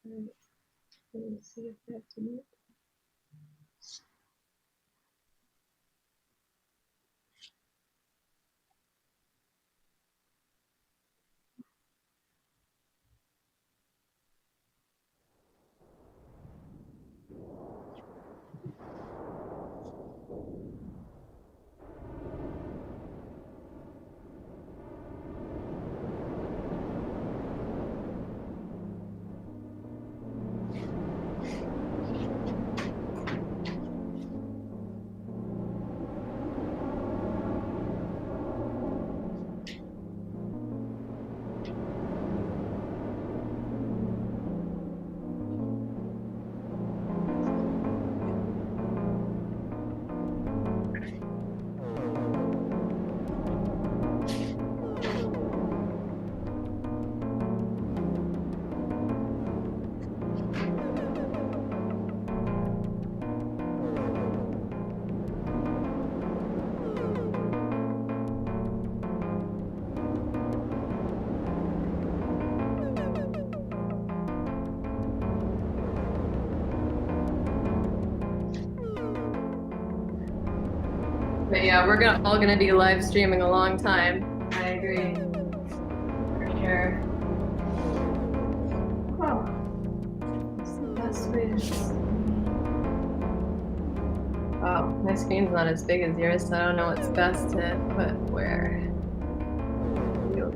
Right. Let me see if that's in it. But yeah, we're all gonna be live streaming a long time. I agree. For sure. Oh. What's the best way to wow, my screen's not as big as yours, so I don't know what's best to put where. Here.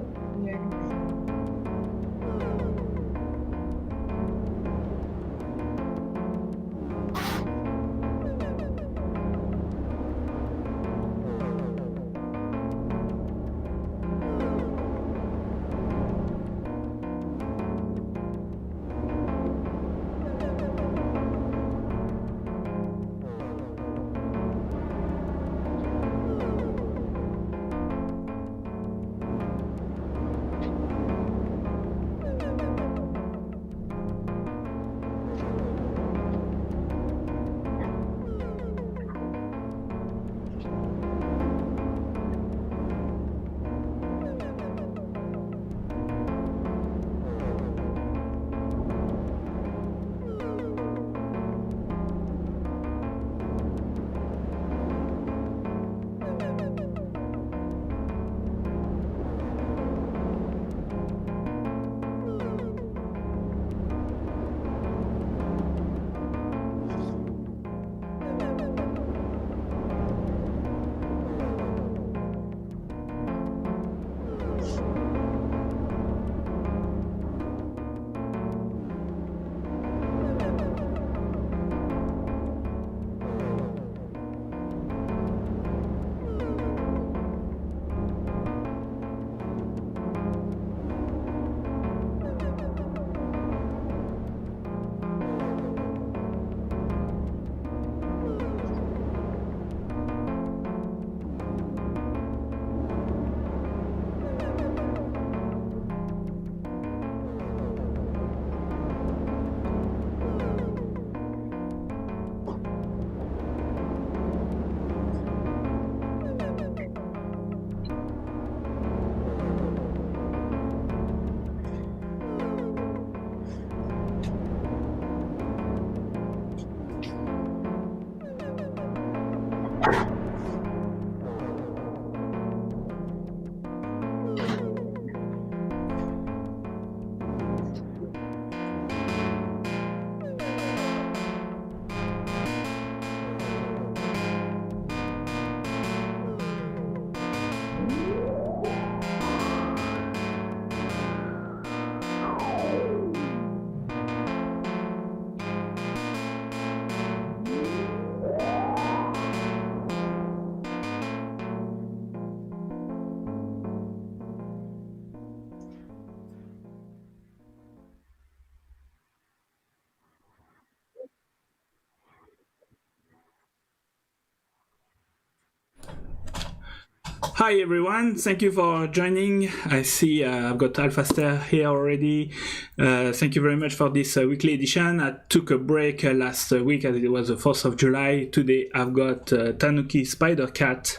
Hi everyone, thank you for joining. I see I've got Alphaster here already. Thank you very much for this weekly edition. I took a break last week as it was the 4th of July. Today I've got TanukiSpiderCat,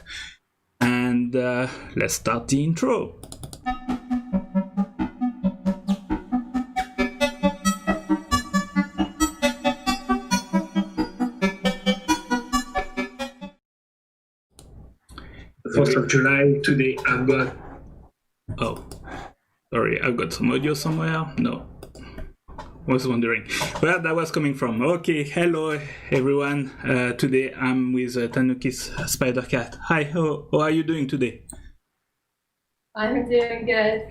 and let's start the intro. 1st of July. Today I've got... Oh, sorry, I've got some audio somewhere. No. Was wondering where that was coming from. Okay, hello everyone. Today I'm with TanukiSpiderCat. Hi, how are you doing today? I'm doing good.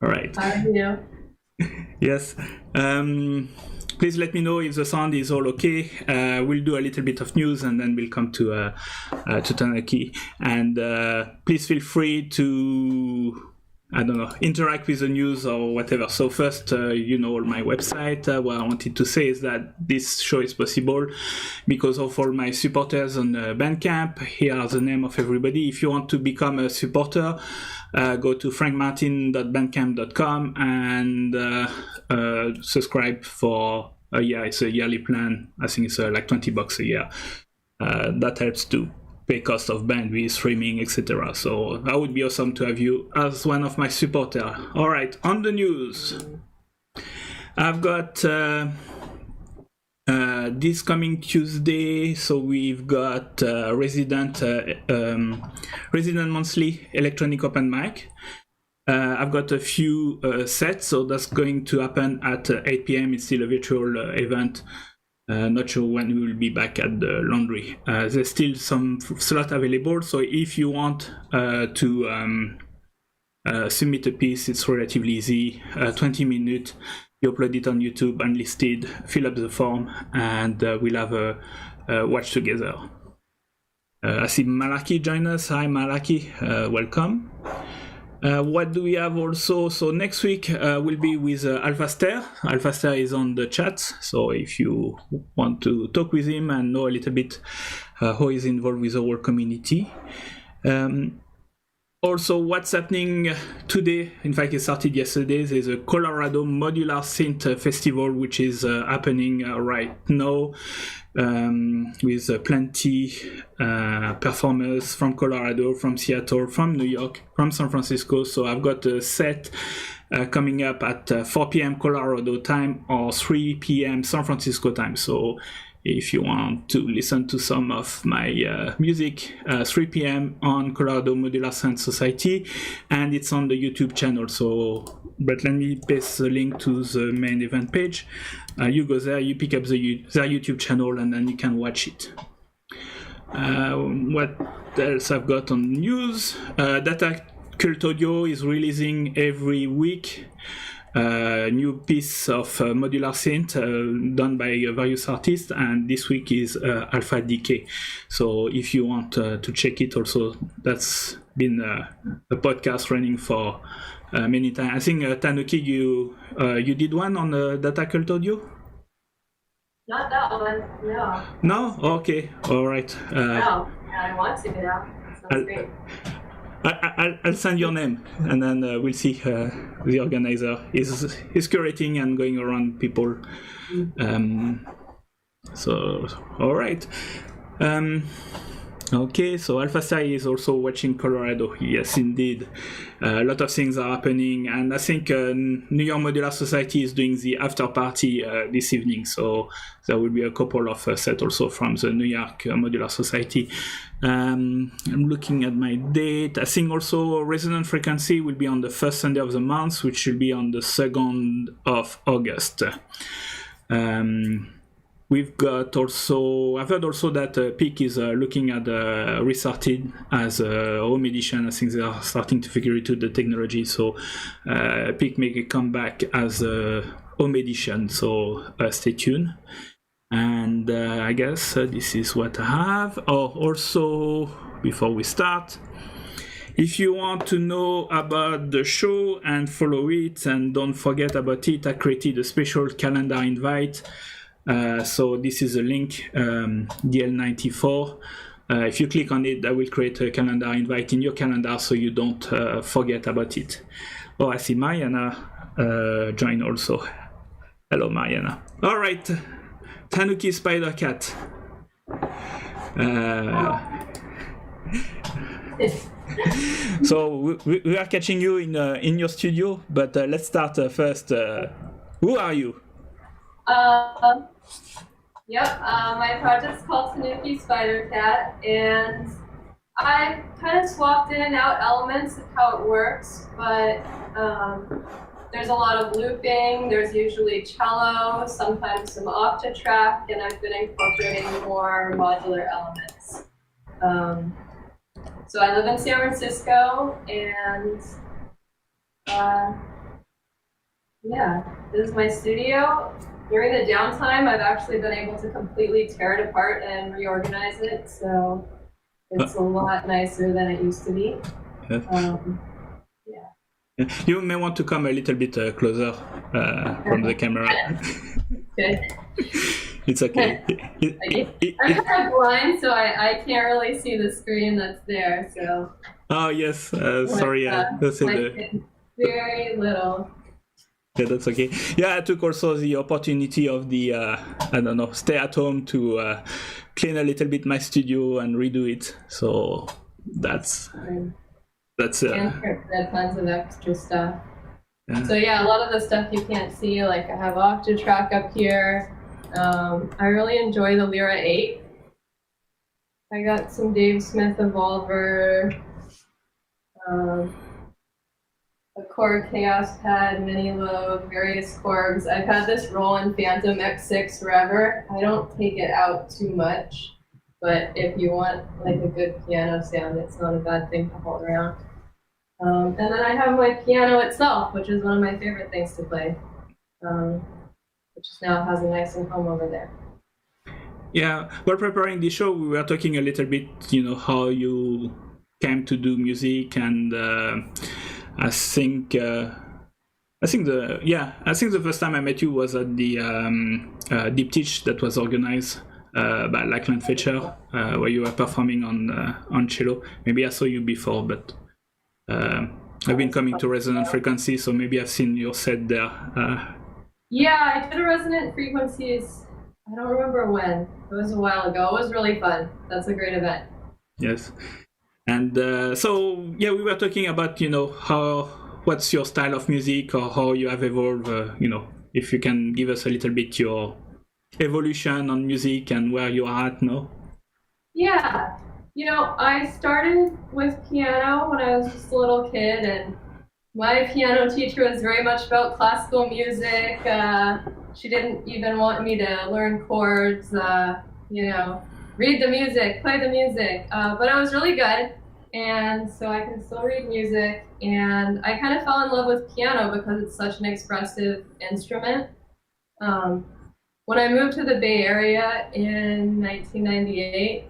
All right. How are you? Yes. Please let me know if the sound is all okay. We'll do a little bit of news and then we'll come to Tanuki. And please feel free to, I don't know, interact with the news or whatever. So first, my website. What I wanted to say is that this show is possible because of all my supporters on Bandcamp. Here are the name of everybody. If you want to become a supporter, go to frankmartin.bandcamp.com and subscribe for a year. It's a yearly plan. I think it's like $20 a year. That helps to pay cost of bandwidth, streaming, etc. So that would be awesome to have you as one of my supporters. All right, on the news, I've got this coming Tuesday. So we've got Resident Monthly Electronic Open Mic. I've got a few sets, so that's going to happen at 8 p.m. It's still a virtual event. Not sure when we will be back at the laundry. There's still some slot available, so if you want to submit a piece, it's relatively easy. 20 minutes, you upload it on YouTube, unlisted, fill up the form, and we'll have a watch together. I see Malaki join us. Hi Malaki, welcome. What do we have also? So next week we'll be with Alphaster. Alphaster is on the chat, so if you want to talk with him and know a little bit how he's involved with our community. Also, what's happening today, in fact it started yesterday, there's a Colorado Modular Synth Festival which is happening right now with plenty performers from Colorado, from Seattle, from New York, from San Francisco. So I've got a set coming up at 4 p.m. Colorado time or 3 p.m. San Francisco time. So if you want to listen to some of my music, 3 p.m. on Colorado Modular Synth Society, and it's on the YouTube channel. So, but let me paste the link to the main event page. You go there, you pick up their YouTube channel, and then you can watch it. What else I've got on news? Data Cult Audio is releasing every week new piece of modular synth done by various artists, and this week is Alpha Decay. So if you want to check it also, that's been a podcast running for many times. I think Tanuki, you did one on Data Cult Audio? Not that one, no. No? Okay, all right. No, I want to get out. Sounds great. I'll send your name, and then we'll see the organizer is curating and going around people. So, all right. Okay, so Alphastai is also watching Colorado. Yes, indeed. A lot of things are happening, and I think New York Modular Society is doing the after party this evening, so there will be a couple of sets also from the New York Modular Society. I'm looking at my date. I think also Resonant Frequency will be on the first Sunday of the month, which will be on the 2nd of August. We've got also, I've heard also that Peak is looking at Restarted as a home edition. I think they are starting to figure out the technology. So Peak make a comeback as a home edition. So stay tuned. And I guess this is what I have. Oh, also, before we start, if you want to know about the show and follow it and don't forget about it, I created a special calendar invite. So this is a link, DL94. If you click on it, that will create a calendar invite in your calendar so you don't forget about it. Oh, I see Mariana join also. Hello, Mariana. All right, TanukiSpiderCat. So we are catching you in your studio, but let's start first. Who are you? My project's called TanukiSpiderCat, and I kind of swapped in and out elements of how it works, but there's a lot of looping. There's usually cello, sometimes some octatrack, and I've been incorporating more modular elements. So I live in San Francisco, and yeah, this is my studio. During the downtime, I've actually been able to completely tear it apart and reorganize it, so it's a lot nicer than it used to be. You may want to come a little bit closer from the camera. Okay. It's okay. I'm kind of blind, so I can't really see the screen that's there. So. Oh yes, sorry. That's very little. Yeah, that's okay. Yeah, I took also the opportunity of the I don't know, stay at home to clean a little bit my studio and redo it. So that's. And tons of extra stuff. Yeah. So yeah, a lot of the stuff you can't see, like I have octatrack up here. I really enjoy the Lyra 8. I got some Dave Smith Evolver, a Korg Chaos Pad, Mini Lobe, various Korgs. I've had this Roland Phantom X6 forever. I don't take it out too much, but if you want like a good piano sound, it's not a bad thing to hold around. And then I have my piano itself, which is one of my favorite things to play, which now has a nice home over there. Yeah, while preparing the show, we were talking a little bit, how you came to do music, and I think the first time I met you was at the Deep Teach that was organized by Lackland Fletcher, where you were performing on cello. Maybe I saw you before, but I've been coming to Resonant Frequency, so maybe I've seen your set there. Yeah, I did a Resonant Frequencies. I don't remember when. It was a while ago. It was really fun. That's a great event. Yes. And so, yeah, we were talking about, what's your style of music or how you have evolved, if you can give us a little bit your evolution on music and where you are at now. Yeah. I started with piano when I was just a little kid, and my piano teacher was very much about classical music. She didn't even want me to learn chords, read the music, play the music. But I was really good, and so I can still read music. And I kind of fell in love with piano because it's such an expressive instrument. When I moved to the Bay Area in 1998,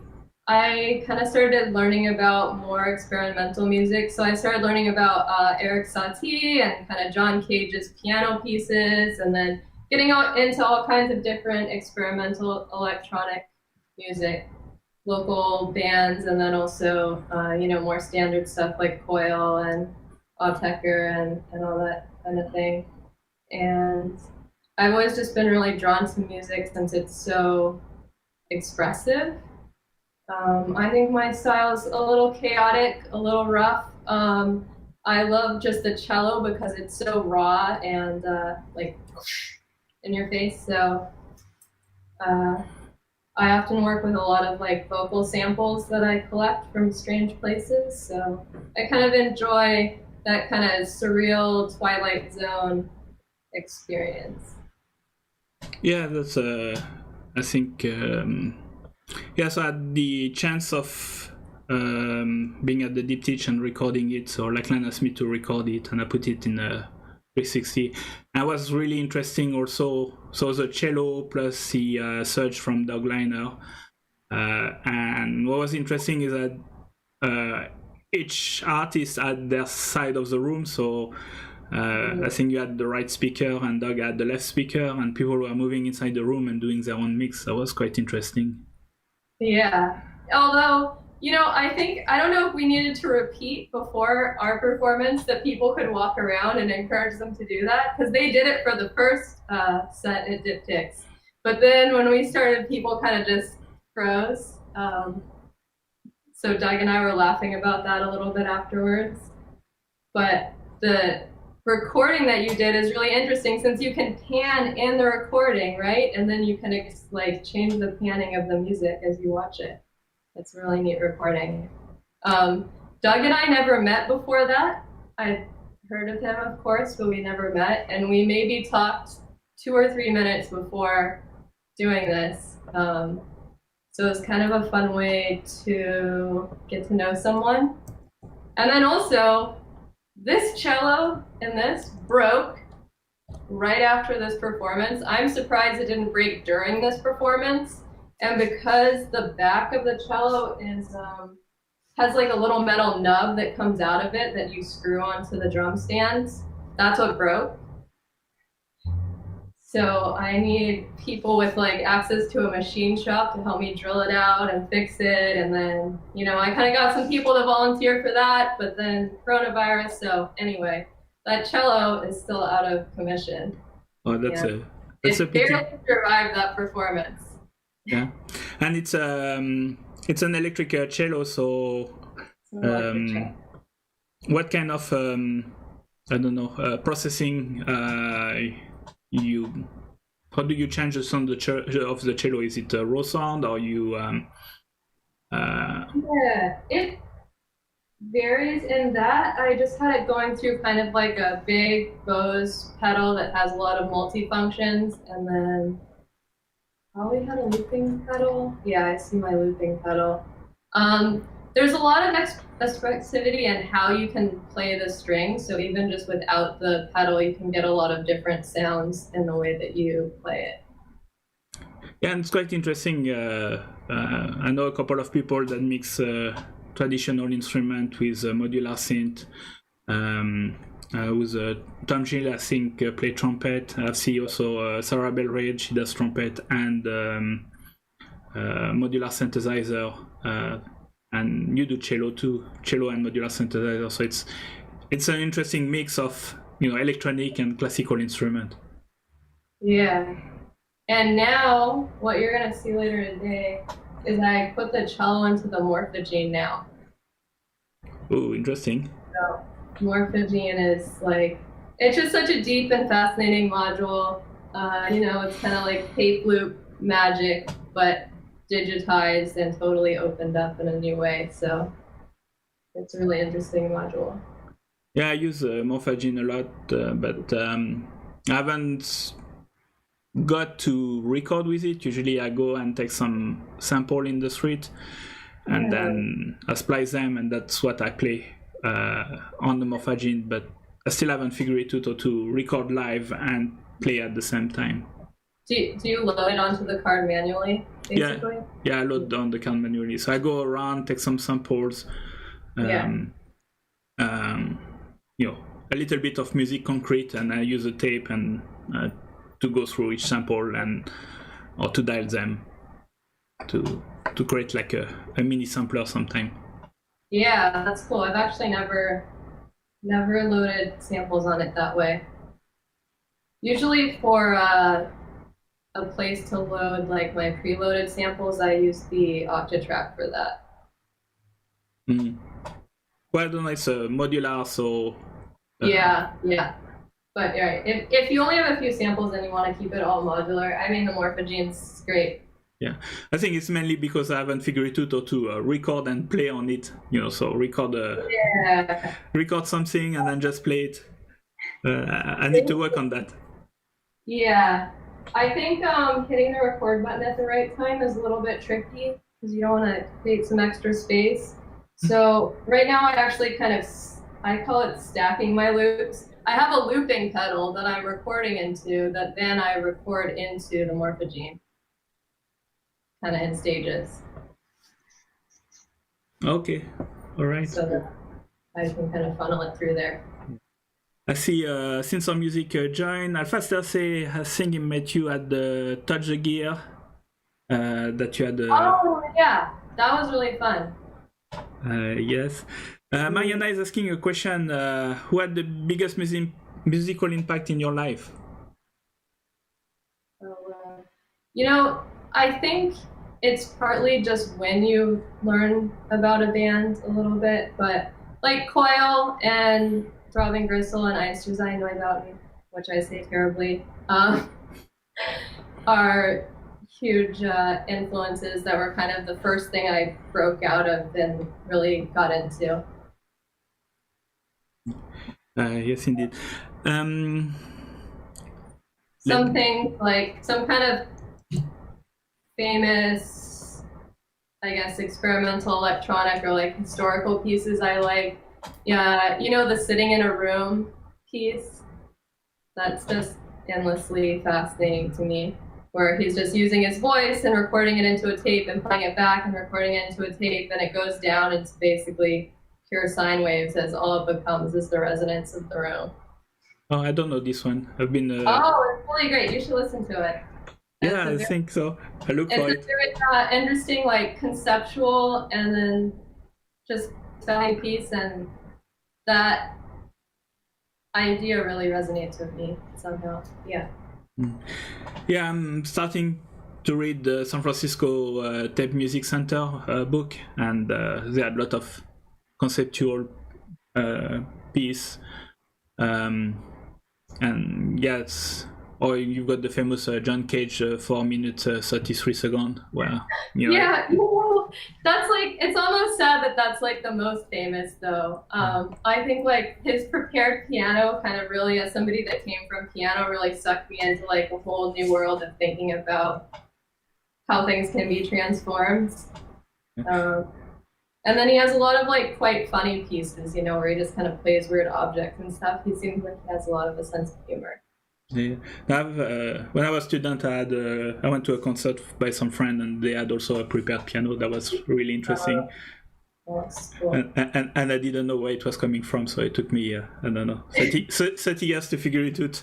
I kind of started learning about more experimental music. So I started learning about Eric Satie and kind of John Cage's piano pieces, and then getting into all kinds of different experimental electronic music, local bands, and then also, more standard stuff like Coil and Autechre and all that kind of thing. And I've always just been really drawn to music since it's so expressive. I think my style is a little chaotic, a little rough. I love just the cello because it's so raw and in your face. So I often work with a lot of vocal samples that I collect from strange places. So I kind of enjoy that kind of surreal Twilight Zone experience. Yeah, that's I think. So I had the chance of being at the Deep Teach and recording it. So Lackland asked me to record it, and I put it in a 360. And it was really interesting also. So the cello plus the surge from Dogliner. And what was interesting is that each artist had their side of the room. So I think you had the right speaker and Doug had the left speaker, and people were moving inside the room and doing their own mix. That was quite interesting. Yeah. Although, I don't know if we needed to repeat before our performance that people could walk around and encourage them to do that, because they did it for the first set at Diptychs. But then when we started, people kind of just froze. So Doug and I were laughing about that a little bit afterwards. But the recording that you did is really interesting, since you can pan in the recording, right? And then you can change the panning of the music as you watch it. It's a really neat recording. Doug and I never met before that. I'd heard of him, of course, but we never met. And we maybe talked 2 or 3 minutes before doing this. So it was kind of a fun way to get to know someone. And then also, this cello in this broke right after this performance. I'm surprised it didn't break during this performance. And because the back of the cello is has like a little metal nub that comes out of it that you screw onto the drum stands, that's what broke. So I need people with like access to a machine shop to help me drill it out and fix it. And then, you know, I kind of got some people to volunteer for that, but then coronavirus. So anyway, that cello is still out of commission. Oh, that's Yeah. a It pity. barely survived that performance. Yeah, and it's an electric cello. So, what kind of I don't know processing how do you change the sound of the cello? Is it a raw sound, or you Yeah, it varies in that. I just had it going through kind of like a big Bose pedal that has a lot of multi-functions, and then probably had a looping pedal. Yeah, I see my looping pedal. There's a lot of expressivity in how you can play the strings. So even just without the pedal, you can get a lot of different sounds in the way that you play it. Yeah, and it's quite interesting. I know a couple of people that mix traditional instrument with modular synth. With Tom Gill, I think, play trumpet. I see also Sarah Bell Reid, she does trumpet, and modular synthesizer. And you do cello too, cello and modular synthesizer. So it's an interesting mix of, you know, electronic and classical instrument. Yeah. And now, what you're going to see later today is I put the cello into the Morphogen now. Oh, interesting. So, Morphogen is like, it's just such a deep and fascinating module. You know, it's kind of like tape loop magic, but digitized and totally opened up in a new way. So it's a really interesting module. Yeah, I use Morphogen a lot, but I haven't got to record with it. Usually I go and take some sample in the street and then I splice them, and that's what I play on the Morphogen, but I still haven't figured it out how to record live and play at the same time. Do you load it onto the card manually, basically? Yeah, I load down the card manually. So I go around, take some samples, you know, a little bit of music concrete, and I use a tape and to go through each sample or to dial them to create like a mini sampler sometime. Yeah, that's cool. I've actually never loaded samples on it that way. Usually for a place to load like my preloaded samples, I use the Octatrack for that. Well, I don't know, it's a modular, so... Yeah. But right, if you only have a few samples and you want to keep it all modular, I mean, the Morphogen's great. Yeah, I think it's mainly because I haven't figured it out how to record and play on it, you know, so record something and then just play it. I need to work on that. Yeah, I think hitting the record button at the right time is a little bit tricky because you don't want to create some extra space. So right now I actually I call it stacking my loops. I have a looping pedal that I'm recording into that then I record into the Morphogen, kind of in stages. Okay, all right. So that I can kind of funnel it through there. I see Since Some Music join. Alphaster say, I think he met you at the Touch the Gear that you had. Oh, yeah, that was really fun. Yes. Mariana is asking a question. Who had the biggest musical impact in your life? You know, I think it's partly just when you learn about a band a little bit, but like Coil and Throbbing Gristle and Ice Design Neubauten, which I say terribly, are huge influences that were kind of the first thing I broke out of and really got into. Yes, indeed. Something like some kind of famous, I guess, experimental electronic or like historical pieces I like. Yeah, you know, the sitting in a room piece. That's just endlessly fascinating to me, where he's just using his voice and recording it into a tape and playing it back and recording it into a tape, and it goes down into basically pure sine waves, as all it becomes is the resonance of the room. Oh, I don't know this one. I've been. Oh, it's really great. You should listen to it. Yeah, I think so. I look for it. It's a very interesting, like, conceptual and then just telling piece, and that idea really resonates with me somehow. Yeah. Yeah, I'm starting to read the San Francisco Tape Music Center book, and they had a lot of conceptual piece. And yes, or you've got the famous John Cage 4 minutes 33 seconds, where yeah, that's like, it's almost sad that that's like the most famous though. I think like his prepared piano kind of really, as somebody that came from piano, really sucked me into like a whole new world of thinking about how things can be transformed. And then he has a lot of like quite funny pieces, you know, where he just kind of plays weird objects and stuff. He seems like he has a lot of a sense of humor. Yeah. When I was a student, I went to a concert by some friend, and they had also a prepared piano. That was really interesting. That's cool. And I didn't know where it was coming from, so it took me, I don't know, 30 years to figure it out.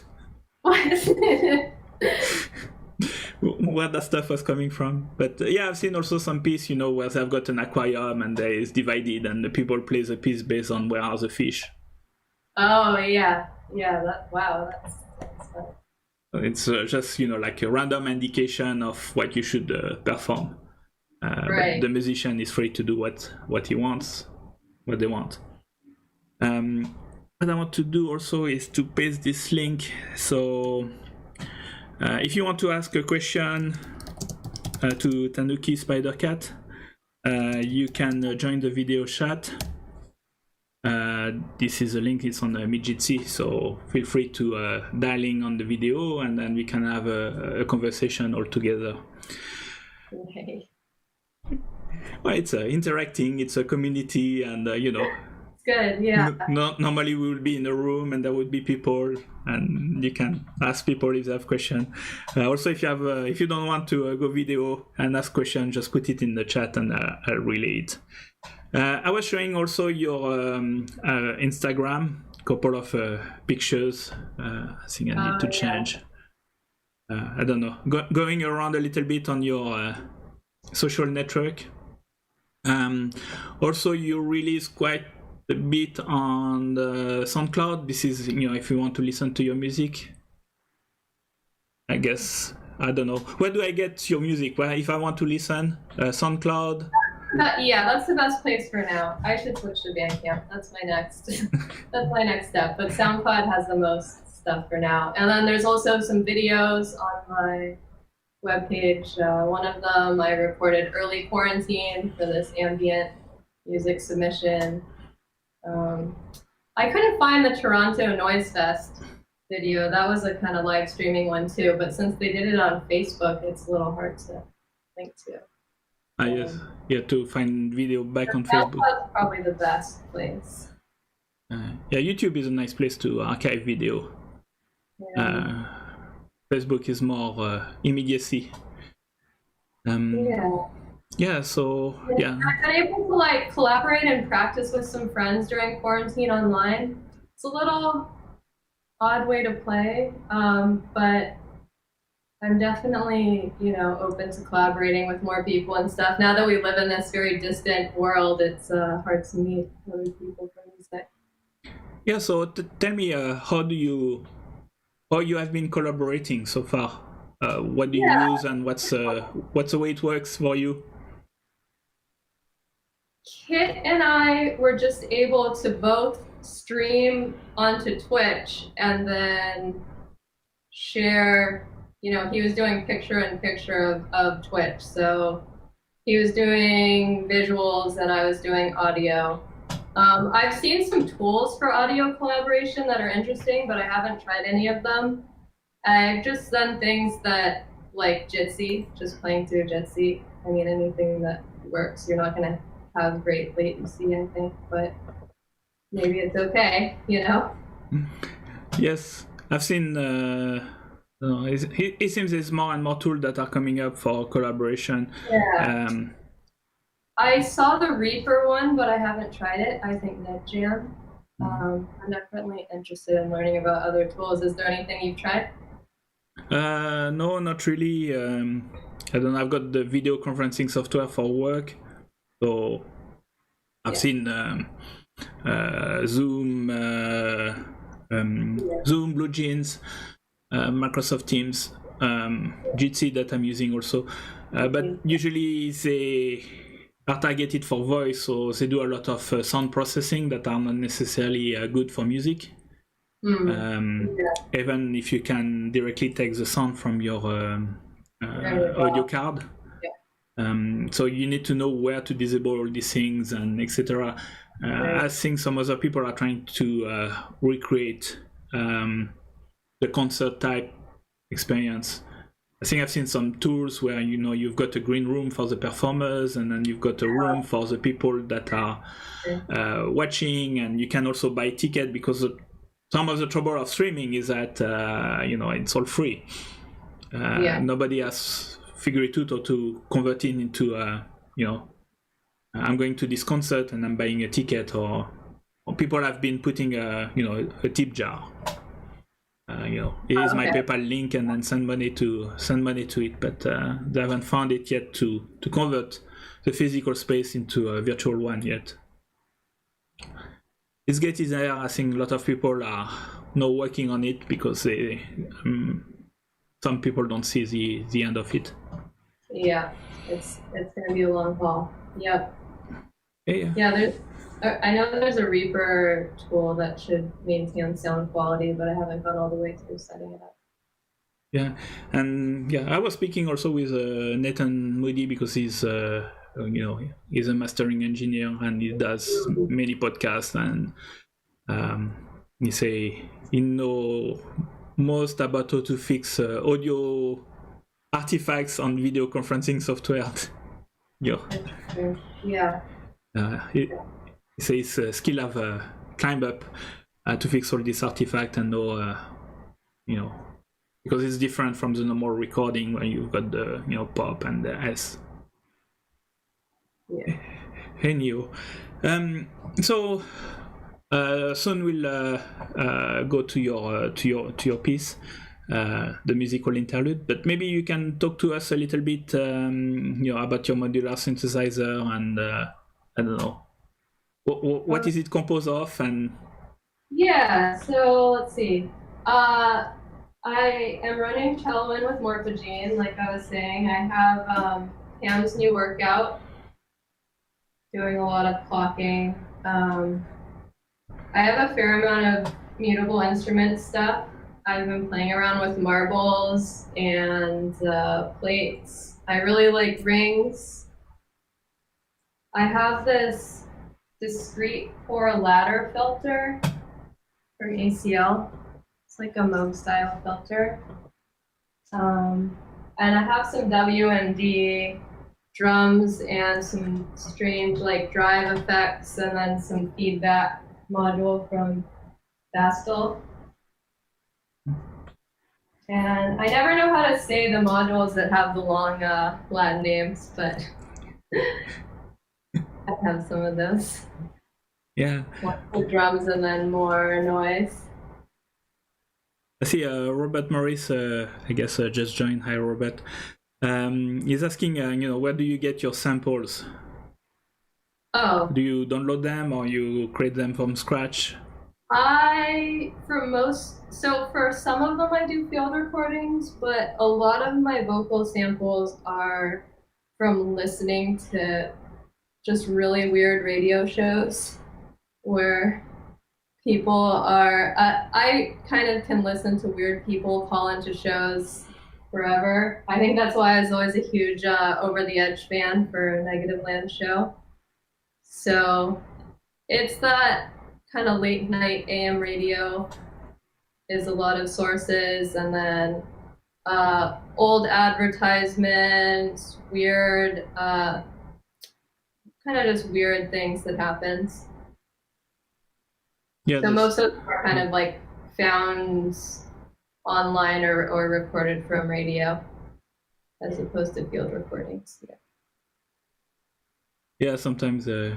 Where that stuff was coming from. But yeah, I've seen also some piece, you know, where they've got an aquarium and it's divided, and the people play the piece based on where are the fish. Oh yeah, wow, that's fun. It's just, you know, like a random indication of what you should perform. Right. But the musician is free to do what he wants, what they want. What I want to do also is to paste this link, so if you want to ask a question to TanukiSpiderCat, you can join the video chat. This is a link, it's on Midjitsi, so feel free to dial in on the video, and then we can have a conversation all together. Okay. Well, it's interacting, it's a community, and you know, good, yeah. Normally we will be in a room and there would be people, and you can ask people if they have questions. Also, if you don't want to go video and ask questions, just put it in the chat and I'll relay it. I was showing also your Instagram, couple of pictures. I think I need to change. I don't know, going around a little bit on your social network. Also, you release quite a bit on the SoundCloud. This is, you know, if you want to listen to your music, I guess. I don't know. Where do I get your music? Well, if I want to listen, SoundCloud. Yeah, that's the best place for now. I should switch to Bandcamp. That's my next. That's my next step. But SoundCloud has the most stuff for now. And then there's also some videos on my webpage. One of them I recorded early quarantine for this ambient music submission. I couldn't find the Toronto Noise Fest video. That was a kind of live streaming one too, but since they did it on Facebook, it's a little hard to link to. Yes, you have to find video back on that Facebook. Was probably the best place. Yeah, YouTube is a nice place to archive video. Yeah. Facebook is more immediacy. Yeah, so yeah. I've been able to like collaborate and practice with some friends during quarantine online. It's a little odd way to play, but I'm definitely, you know, open to collaborating with more people and stuff. Now that we live in this very distant world, it's hard to meet other people for music. Yeah, so tell me, how you have been collaborating so far? What do you use, and what's the way it works for you? Kit and I were just able to both stream onto Twitch and then share, he was doing picture-in-picture of Twitch. So he was doing visuals and I was doing audio. I've seen some tools for audio collaboration that are interesting, but I haven't tried any of them. I've just done things that, like Jitsi, just playing through Jitsi. I mean, anything that works. You're not going to have great latency, I think, but maybe it's okay, Yes, I've seen. It seems there's more and more tools that are coming up for collaboration. Yeah. I saw the Reaper one, but I haven't tried it. I think NetJam. I'm definitely interested in learning about other tools. Is there anything you've tried? No, not really. I don't know. I've got the video conferencing software for work, so I've seen Zoom, Zoom, Blue Jeans, Microsoft Teams, Jitsi that I'm using also, but usually they are targeted for voice, so they do a lot of sound processing that are not necessarily good for music. Even if you can directly take the sound from your audio card. So you need to know where to disable all these things and etc. I think some other people are trying to recreate the concert type experience. I think I've seen some tools where you've got a green room for the performers, and then you've got a room for the people that are watching, and you can also buy ticket, because some of the trouble of streaming is that it's all free. Nobody has figured it out or to convert it into I'm going to this concert and I'm buying a ticket, or people have been putting a tip jar. Here's my PayPal link, and then send money to it, but they haven't found it yet to convert the physical space into a virtual one yet. It's getting there. I think a lot of people are now working on it, because some people don't see the end of it. Yeah, it's gonna be a long haul. Yep. Yeah. I know there's a Reaper tool that should maintain sound quality, but I haven't gone all the way through setting it up. Yeah, and I was speaking also with Nathan Moody, because he's he's a mastering engineer and he does many podcasts, and he say he know most about how to fix audio artifacts on video conferencing software. Yeah. He says skill have climbed up to fix all this artifact, and know because it's different from the normal recording where you've got the pop and the S. Yeah. Anyway, so soon we'll go to your piece, the musical interlude. But maybe you can talk to us a little bit, about your modular synthesizer, and I don't know, what is it composed of, and. Yeah. So let's see. I am running Tailwind with Morphogen, like I was saying. I have Pam's new workout, doing a lot of clocking. I have a fair amount of mutable instrument stuff. I've been playing around with marbles and plates. I really like rings. I have this discrete 4 ladder filter from ACL. It's like a Moog style filter. And I have some WMD drums and some strange drive effects, and then some feedback module from Bastel. And I never know how to say the modules that have the long Latin names, but I have some of those. Yeah. More drums and then more noise. I see Robert Morris, I guess, just joined. Hi, Robert. He's asking, where do you get your samples? Oh. Do you download them, or you create them from scratch? For some of them I do field recordings, but a lot of my vocal samples are from listening to just really weird radio shows where people are, I kind of can listen to weird people call into shows forever. I think that's why I was always a huge Over the Edge fan for Negative Land show. So it's that kind of late night AM radio is a lot of sources, and then old advertisements, weird, kind of just weird things that happens. Yeah. So most of them are kind of like found online or recorded from radio as opposed to field recordings. Yeah, sometimes it's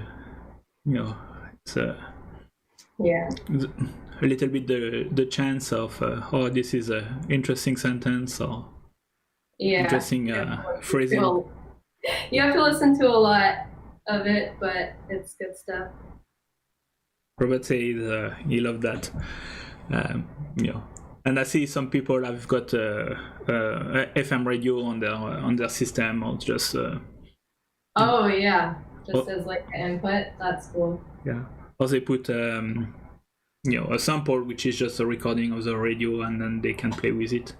yeah, a little bit the chance of oh, this is a interesting sentence or interesting phrasing. You have to listen to a lot of it, but it's good stuff. Robert says he loved that. And I see some people have got FM radio on their system, or just oh yeah, just as like an input. That's cool. Yeah, or they put a sample which is just a recording of the radio, and then they can play with it.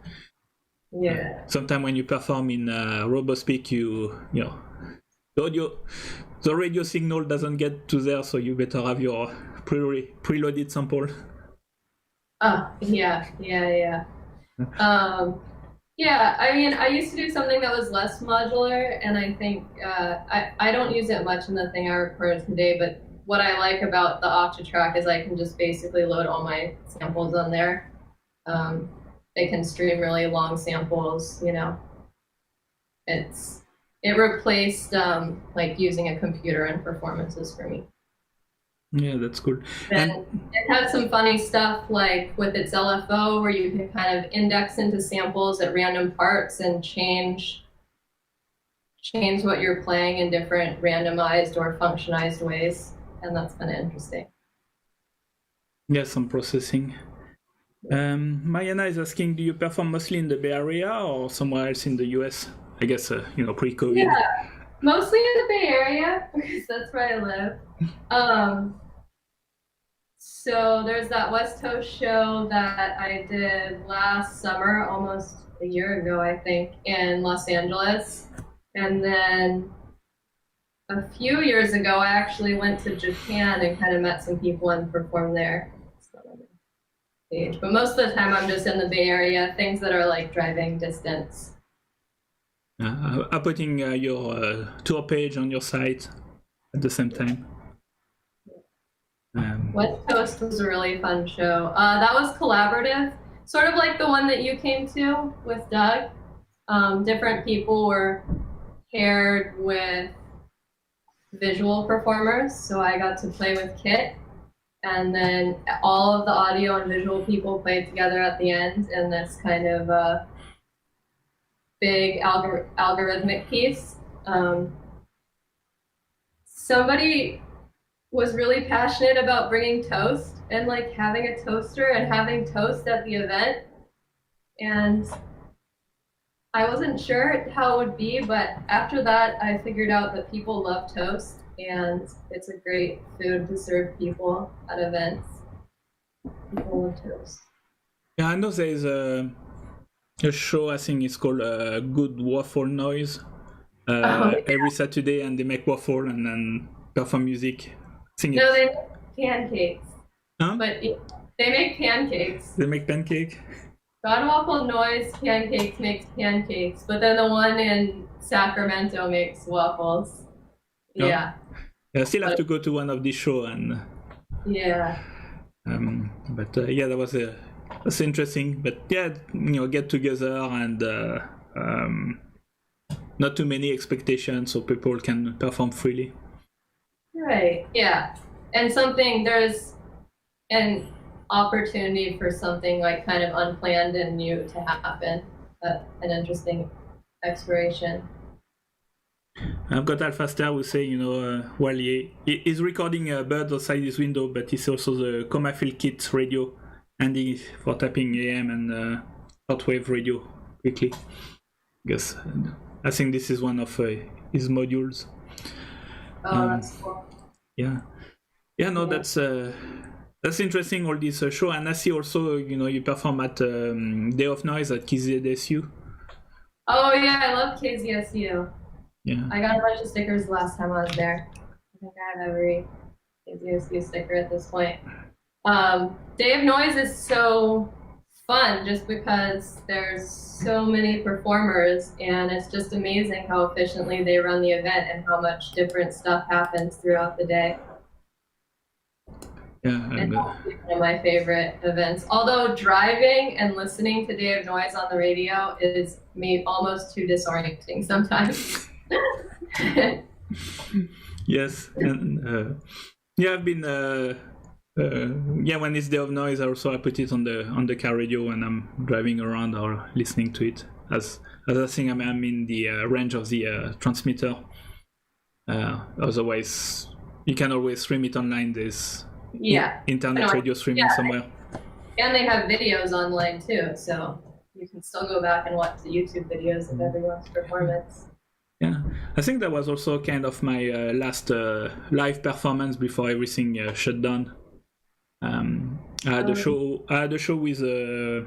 Yeah. Sometimes when you perform in RoboSpeak, the radio signal doesn't get to there, so you better have your preloaded sample. Oh, yeah. Yeah, I mean, I used to do something that was less modular, and I think I don't use it much in the thing I recorded today, but what I like about the Octatrack is I can just basically load all my samples on there. It can stream really long samples, It replaced like using a computer in performances for me. Yeah, that's cool. And it has some funny stuff like with its LFO where you can kind of index into samples at random parts and change what you're playing in different randomized or functionized ways. And that's kind of interesting. Yeah, some processing. Mariana is asking, do you perform mostly in the Bay Area or somewhere else in the US? I guess, pre-COVID. Yeah, mostly in the Bay Area because that's where I live. So there's that West Coast show that I did last summer, almost a year ago, I think, in Los Angeles. And then a few years ago, I actually went to Japan and kind of met some people and performed there. But most of the time, I'm just in the Bay Area, things that are like driving distance. I'm putting your tour page on your site at the same time. West Coast was a really fun show. That was collaborative, sort of like the one that you came to with Doug. Different people were paired with visual performers, so I got to play with Kit, and then all of the audio and visual people played together at the end in this kind of big algorithmic piece. Somebody was really passionate about bringing toast and like having a toaster and having toast at the event. And I wasn't sure how it would be, but after that, I figured out that people love toast and it's a great food to serve people at events. People love toast. Yeah, I know there is a show, I think it's called Good Waffle Noise, every Saturday, and they make waffle and then perform music. No, they make pancakes. Huh? But they make pancakes. They make pancake? God Waffle Noise Pancakes makes pancakes, but then the one in Sacramento makes waffles. Oh. Yeah. I still have to go to one of these shows. And yeah. Yeah, that's interesting. But yeah, get together and not too many expectations so people can perform freely. Right, yeah. And there's an opportunity for something like kind of unplanned and new to happen. An interesting exploration. I've got Alphaster who say, while he's recording a bird outside his window, but he's also the Comafil Kit radio handy for tapping AM and shortwave radio quickly. I think this is one of his modules. Oh, that's cool. Yeah. No, that's interesting, all this show. And I see also, you perform at Day of Noise at KZSU. Oh yeah, I love KZSU. Yeah. I got a bunch of stickers the last time I was there. I think I have every KZSU sticker at this point. Day of Noise is so fun just because there's so many performers and it's just amazing how efficiently they run the event and how much different stuff happens throughout the day. Yeah, It's one of my favorite events. Although driving and listening to Day of Noise on the radio is almost too disorienting sometimes. Yes, and yeah, I've been yeah, when it's Day of Noise, I put it on the car radio when I'm driving around or listening to it. As I think I'm in the range of the transmitter. Otherwise, you can always stream it online. There's internet radio streaming somewhere. And they have videos online too, so you can still go back and watch the YouTube videos of everyone's performance. Yeah, I think that was also kind of my last live performance before everything shut down. I had a show with a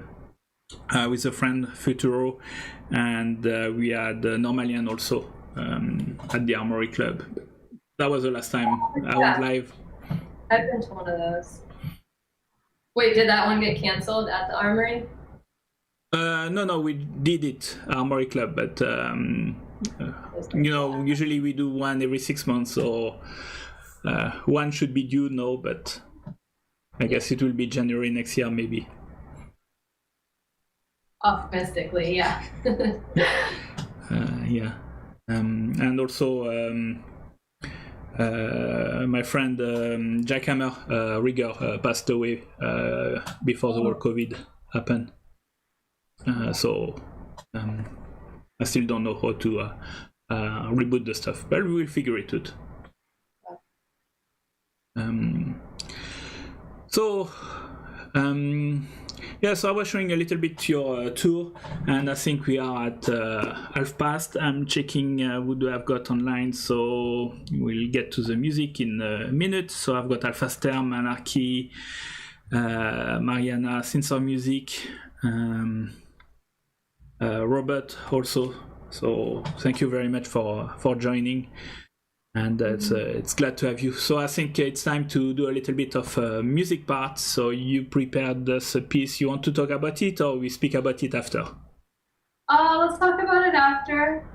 friend, Phuturo, and we had Normalian also at the Armory Club. That was the last time I went live. I've been to one of those. Wait, did that one get canceled at the Armory? No, we did it, Armory Club, but usually we do one every 6 months, so one should be due now, but I guess it will be January next year, maybe. Optimistically, yeah. Yeah. And also my friend Jackhammer Rigger passed away before the whole COVID happened. So I still don't know how to reboot the stuff, but we will figure it out. So I was showing a little bit your tour, and I think we are at half past. I'm checking who do I've got online, so we'll get to the music in a minute. So I've got Alphaster, Manarchy, Mariana, Sensor Music, Robert also. So thank you very much for joining, and it's glad to have you. So I think it's time to do a little bit of music part. So you prepared us a piece. You want to talk about it, or we speak about it after? Let's talk about it after.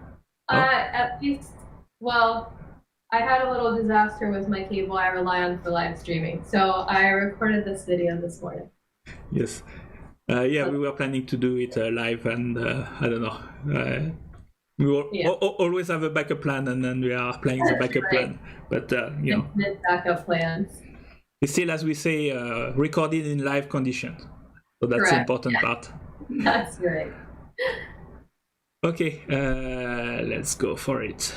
At least, well, I had a little disaster with my cable I rely on for live streaming, so I recorded this video this morning. Yes. We were planning to do it live, and I don't know. We will always have a backup plan, and then we are playing the backup plan. But backup plans. It's still, as we say, recorded in live condition. So that's Correct. The important part. That's right. Okay, let's go for it.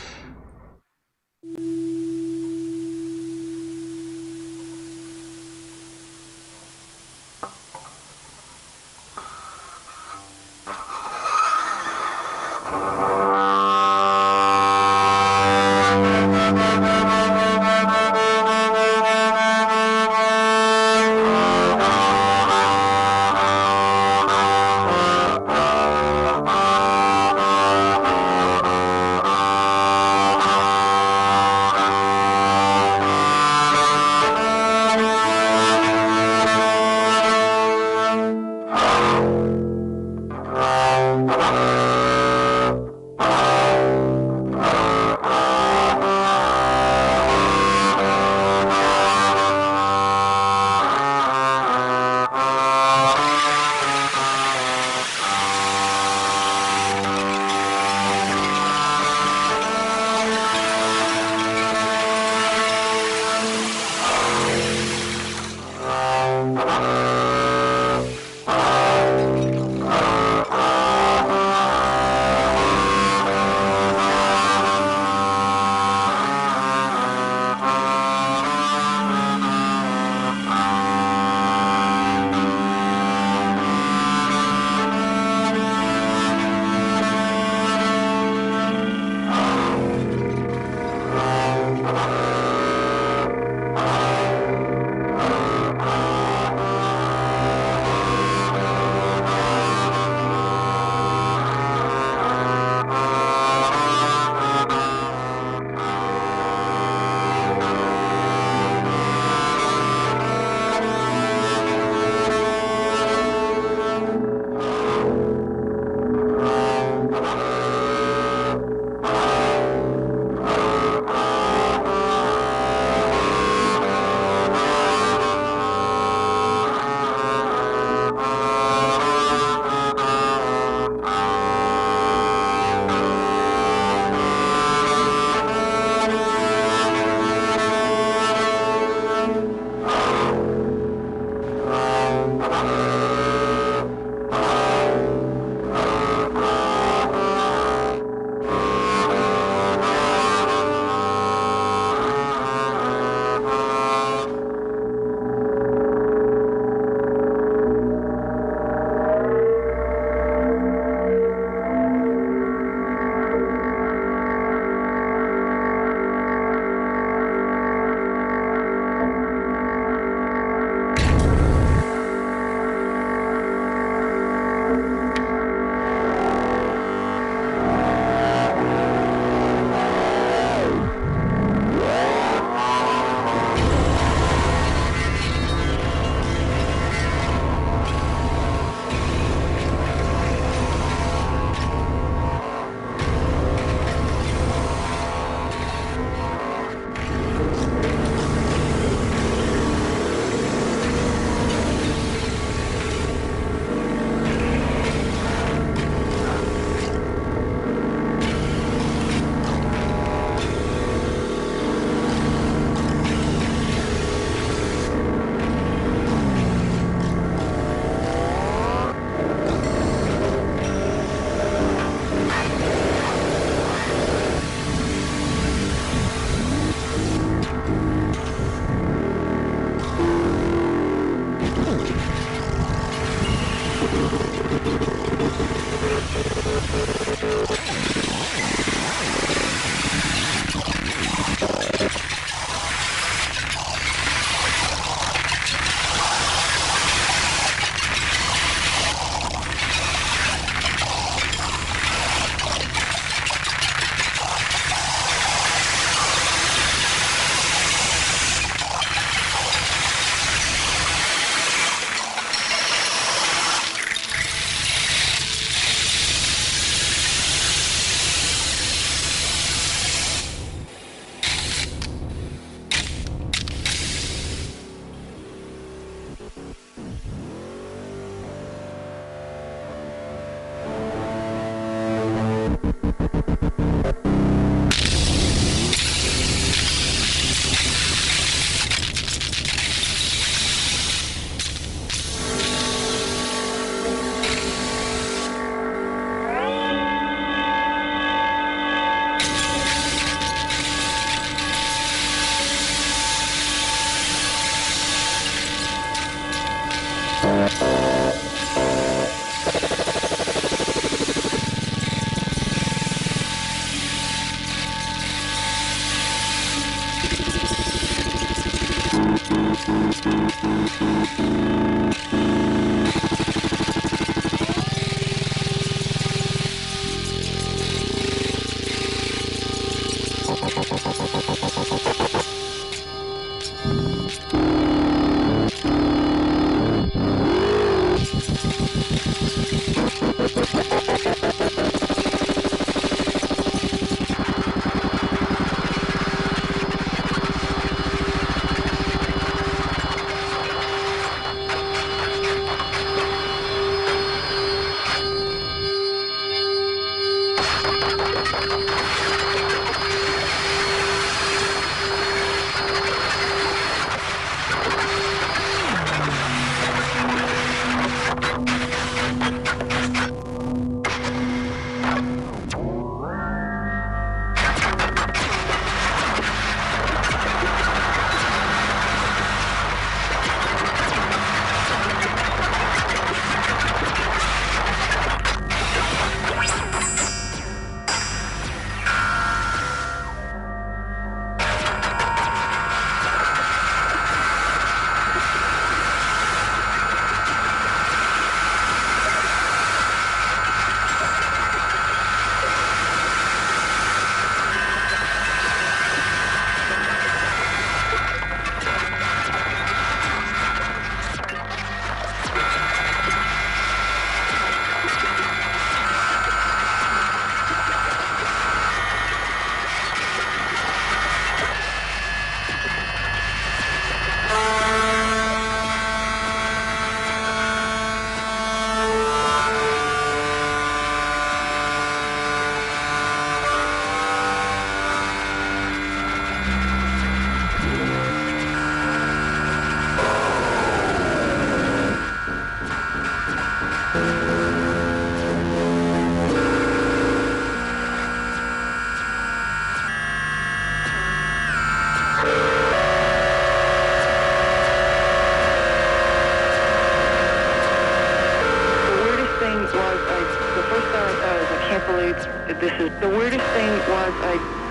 believe that this is the weirdest thing was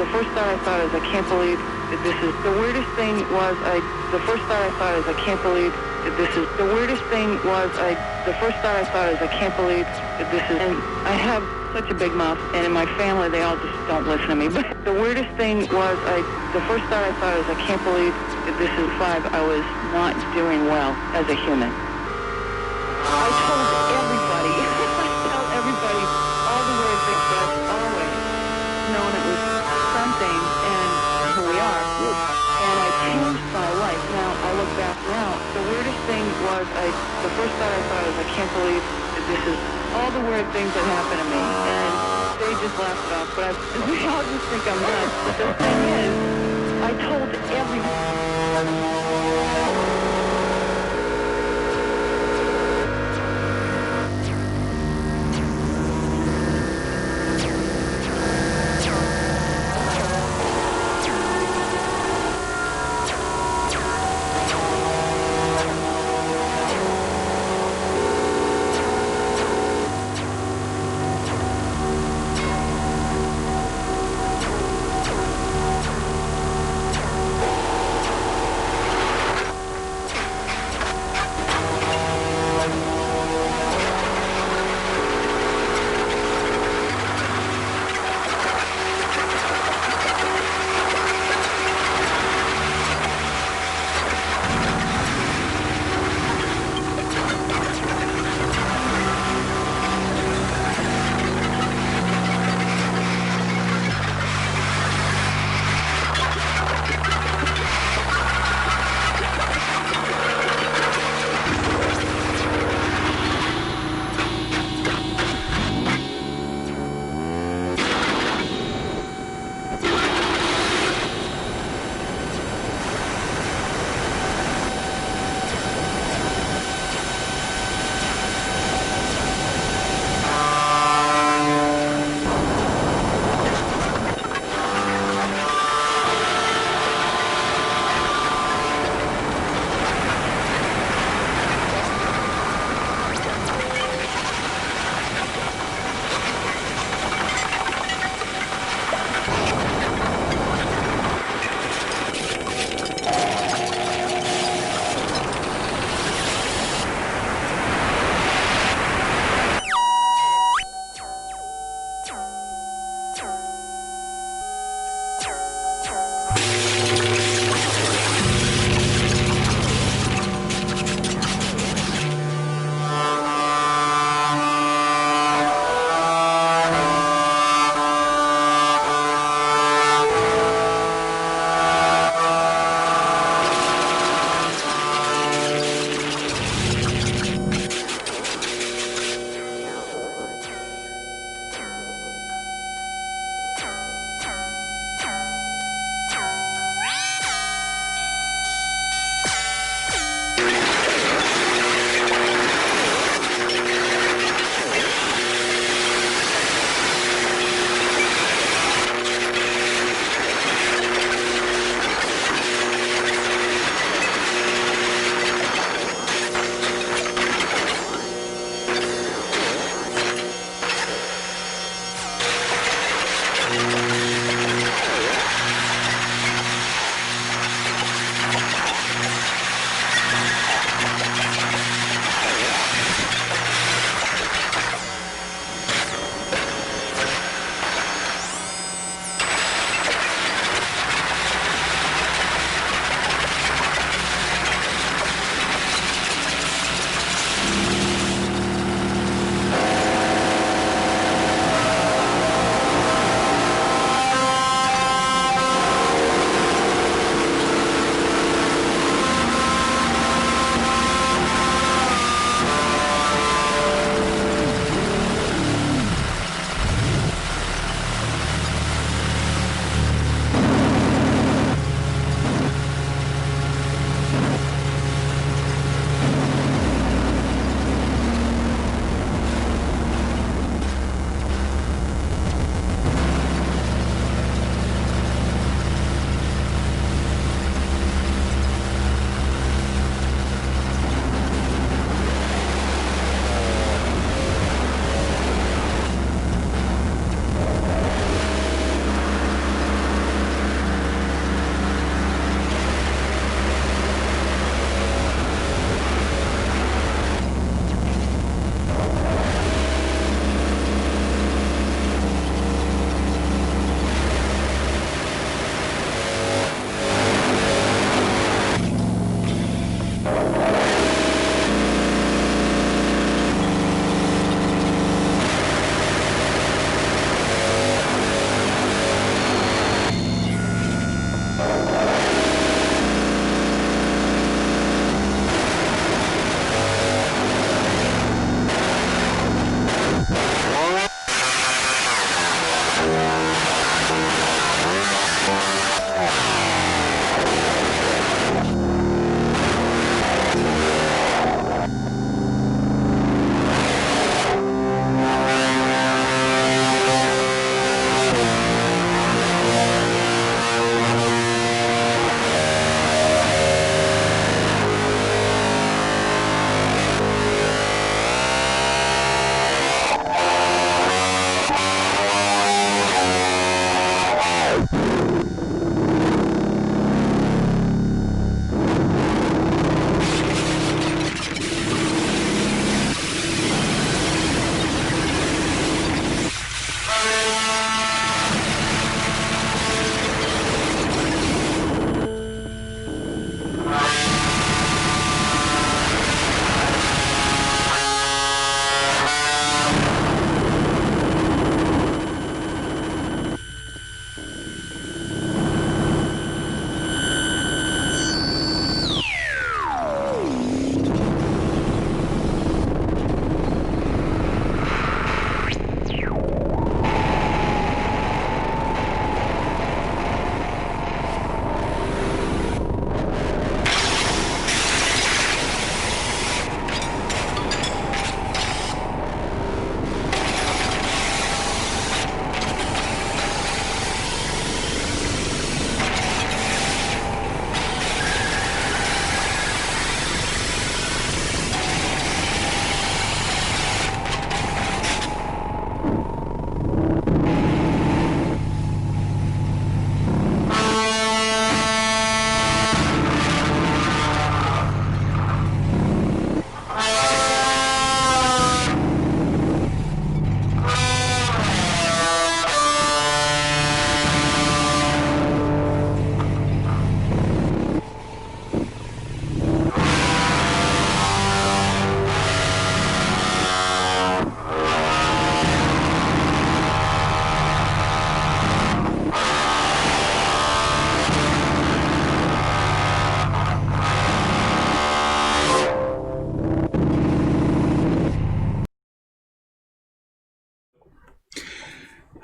the first thought I thought is I can't believe that this is the weirdest thing was the first thought I thought is I can't believe that this is the weirdest thing was the first thought I thought is I can't believe that this is, and I have such a big mouth, and in my family they all just don't listen to me, but the weirdest thing was the first thought I thought is I can't believe that this is 5. I was not doing well as a human. I told everybody, I tell everybody all the weird things, but I've always known it was something, and here we are. And I changed my life. Now, I look back now, the weirdest thing was the first thought I thought is I can't believe that this is all the weird things that happen to me. And they just laughed it off, but we all just think I'm nuts. But the thing is, I told everybody.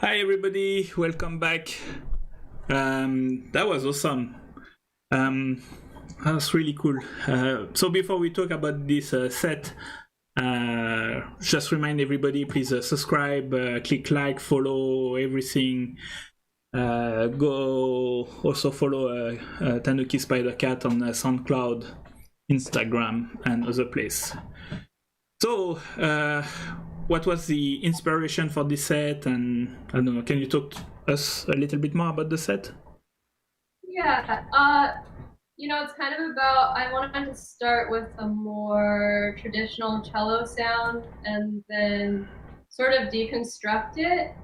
Hi everybody, welcome back. That was awesome. That was really cool. So before we talk about this set, just remind everybody, please subscribe, click like, follow everything. Go also follow TanukiSpiderCat on SoundCloud, Instagram, and other place. So, what was the inspiration for this set? And I don't know, can you talk to us a little bit more about the set? Yeah, it's kind of about, I wanted to start with a more traditional cello sound and then sort of deconstruct it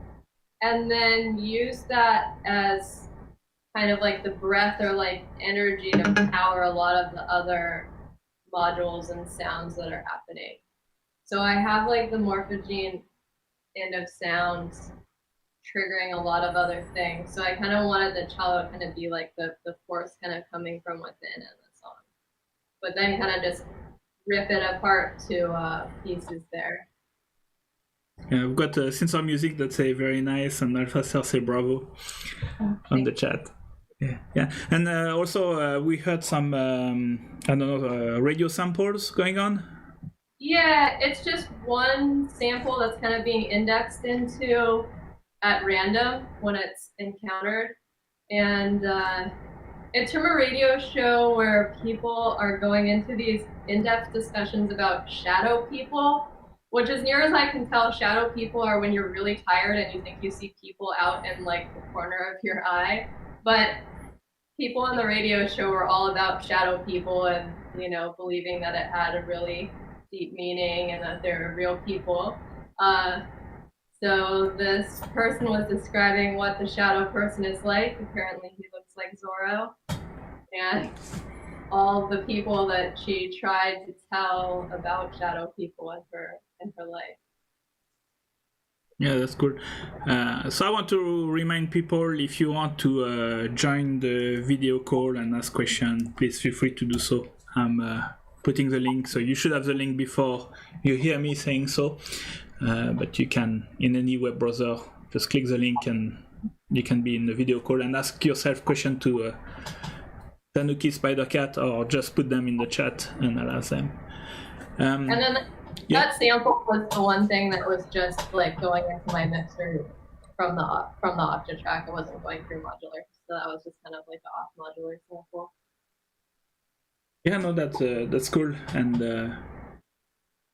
and then use that as kind of like the breath or like energy to power a lot of the other modules and sounds that are happening. So I have like the Morphogen end of sounds triggering a lot of other things. So I kind of wanted the cello kind of be like the force kind of coming from within in the song. But then kind of just rip it apart to pieces there. Yeah, we've got Sensor Music that say very nice and Alphaster say bravo on the chat. Yeah. And also we heard some, radio samples going on. Yeah, it's just one sample that's kind of being indexed into at random when it's encountered. And it's from a radio show where people are going into these in-depth discussions about shadow people, which as near as I can tell, shadow people are when you're really tired and you think you see people out in like the corner of your eye. But people on the radio show were all about shadow people and, believing that it had a really deep meaning and that they're real people. So this person was describing what the shadow person is like. Apparently he looks like Zorro. And all the people that she tried to tell about shadow people in her life. Yeah, that's cool. So I want to remind people, if you want to join the video call and ask questions, please feel free to do so. I'm putting the link, so you should have the link before you hear me saying so. But you can, in any web browser, just click the link and you can be in the video call and ask yourself questions to TanukiSpiderCat, or just put them in the chat and I'll ask them. And then that sample was the one thing that was just like going into my mixer from the Octatrack. It wasn't going through modular, so that was just kind of like the off modular sample. Yeah, no, that's cool, and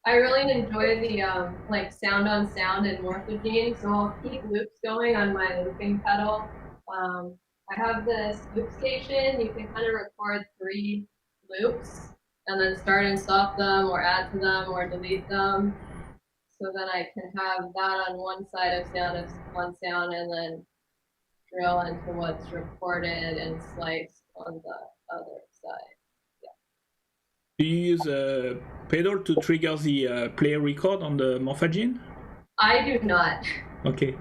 I really enjoy the like sound on sound in Morphogen, so I'll keep loops going on my looping pedal. I have this loop station. You can kind of record 3 loops and then start and stop them or add to them or delete them. So then I can have that on one side of one sound and then drill into what's recorded and sliced on the other side. Do you use a pedal to trigger the play record on the Morphogen? I do not. Okay.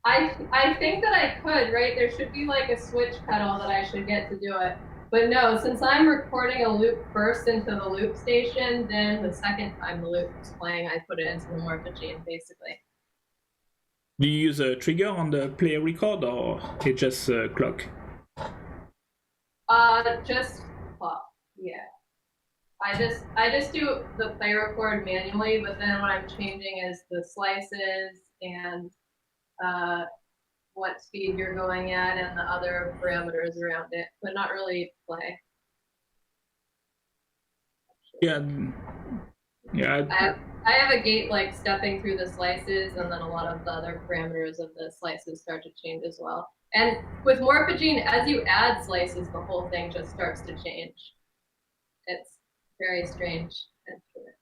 I think that I could, right? There should be like a switch pedal that I should get to do it. But no, since I'm recording a loop first into the loop station, then the second time the loop is playing, I put it into the Morphogen, basically. Do you use a trigger on the play record, or it just clock? Just clock, yeah. I just do the play record manually, but then what I'm changing is the slices and what speed you're going at and the other parameters around it, but not really play. Yeah. I have a gate like stepping through the slices, and then a lot of the other parameters of the slices start to change as well. And with Morphogen, as you add slices, the whole thing just starts to change. It's very strange instrument.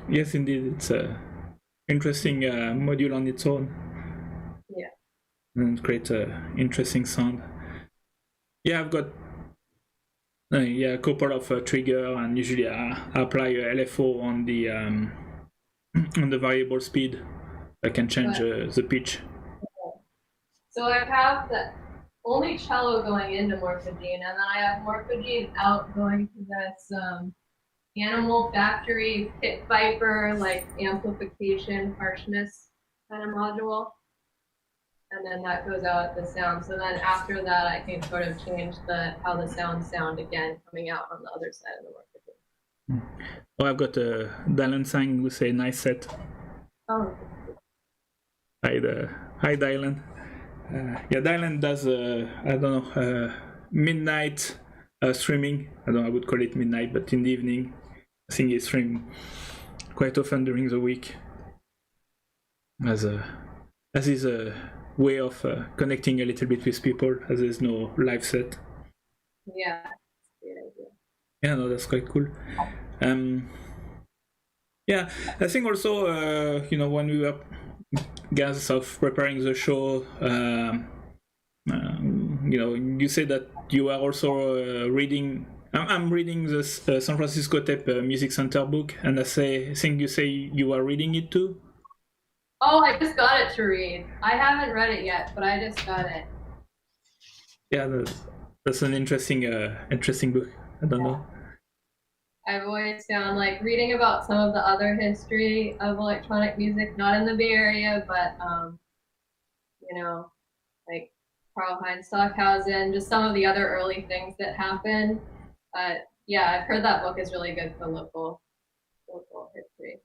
Yes, indeed, it's a interesting module on its own. Yeah. And create an interesting sound. Yeah, I've got a couple of trigger, and usually I apply a LFO on the variable speed. I can change the pitch. So I have the only cello going into Morphogen, and then I have Morphogen out going to this Animal Factory Pit Viper, like amplification, harshness kind of module. and then that goes out the sound. So then after that, I can sort of change how the sound again coming out on the other side of the Morphogen. Oh, I've got Dylan Sang who say nice set. Oh. Hi Dylan. Yeah, Dylan does I don't know midnight streaming. I would call it midnight, but in the evening, I think he streams quite often during the week as his way of connecting a little bit with people, as there's no live set. Yeah, that's a great idea. Yeah, no, that's quite cool. Yeah, I think also when we were guys of preparing the show, you said that you are also reading. I'm reading the San Francisco Tape Music Center book, and I think you say you are reading it too. Oh, I just got it to read. I haven't read it yet, but I just got it. Yeah, that's an interesting book. I don't know. I've always found like reading about some of the other history of electronic music, not in the Bay Area, but like Karl-Heinz Stockhausen, just some of the other early things that happened. Yeah, I've heard that book is really good for local history.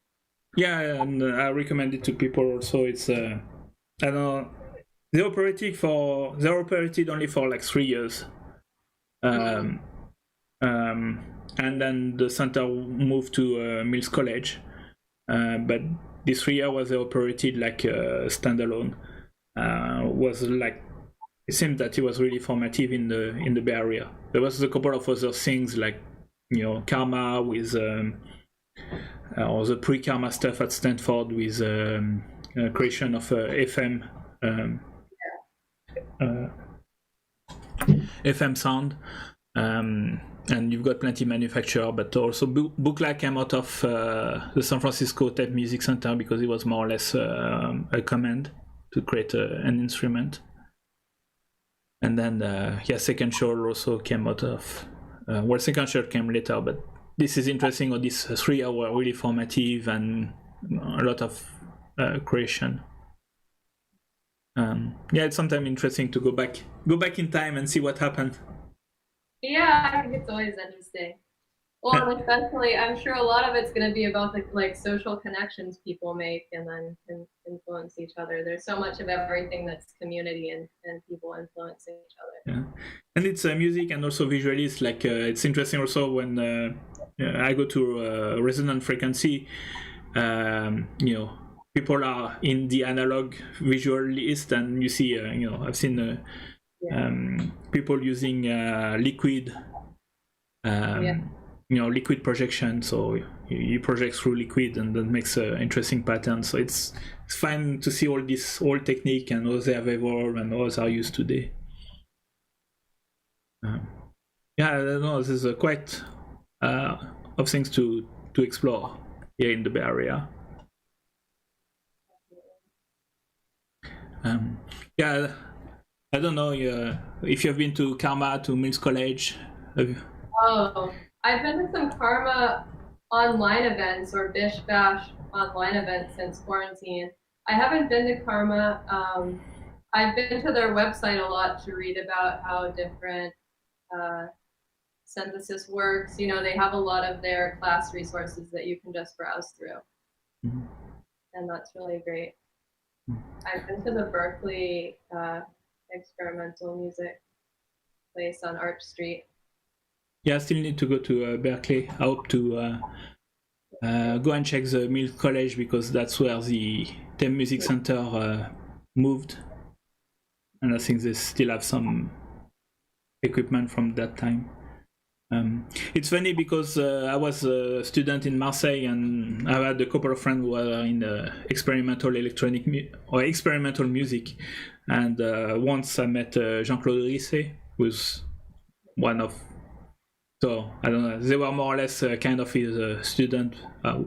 Yeah, and I recommend it to people also. It's I don't know, they operated only for like 3 years. And then the center moved to Mills College, but this 3 years was operated like standalone. Was like, it seemed that it was really formative in the Bay Area. There was a couple of other things like Karma with or the pre-Karma stuff at Stanford with creation of FM FM sound. And you've got plenty manufacturer, but also Buchla came out of the San Francisco Tape Music Center because it was more or less a command to create an instrument. And then Second Shore also came out of Second Shore came later, but this is interesting. Or these 3 years were really formative and a lot of creation. It's sometimes interesting to go back in time and see what happened. Yeah, I think it's always interesting. Well, and especially, I'm sure a lot of it's going to be about the social connections people make and then can influence each other. There's so much of everything that's community and people influencing each other. Yeah, and it's music and also visually. It's like it's interesting also when I go to resonant frequency. People are in the analog visual list, and you see, I've seen. People using liquid liquid projection, so you project through liquid and that makes an interesting pattern. So it's fun to see all this old technique and how they have evolved and how they are used today. I don't know, there's quite of things to explore here in the Bay Area. I don't know if you've been to Karma, to Mills College. Oh, I've been to some Karma online events or Bish Bash online events since quarantine. I haven't been to Karma. I've been to their website a lot to read about how different synthesis works. They have a lot of their class resources that you can just browse through. Mm-hmm. And that's really great. Mm-hmm. I've been to the Berkeley experimental music place on Arch Street. Yeah, I still need to go to Berkeley. I hope to go and check the Mills College because that's where the Tape Music Center moved. And I think they still have some equipment from that time. It's funny because I was a student in Marseille and I had a couple of friends who were in experimental experimental music. And once I met Jean-Claude Risset, who's one of, so I don't know, they were more or less kind of his student. I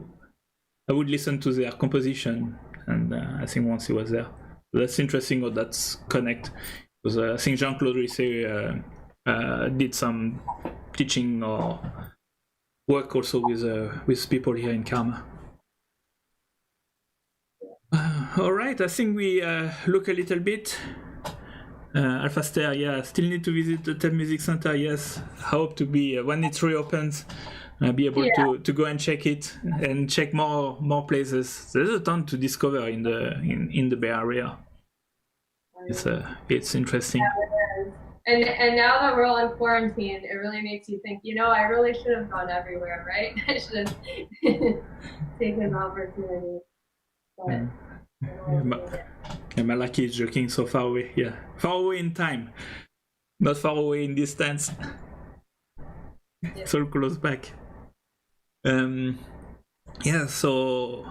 would listen to their composition, and I think once he was there. That's interesting how that's connect. Because I think Jean-Claude Risset did some teaching or work also with people here in Karma. All right, I think we look a little bit. Alphaster, yeah, still need to visit the TED Music Center. Yes, I hope to be when it reopens, be able to go and check it and check more places. There's a ton to discover in the Bay Area. It's interesting. And now that we're all in quarantine, it really makes you think, I really should have gone everywhere, right? I should have taken an opportunity. But Malaki is joking, so far away. Yeah, far away in time, not far away in distance. It's all close back. Yeah, so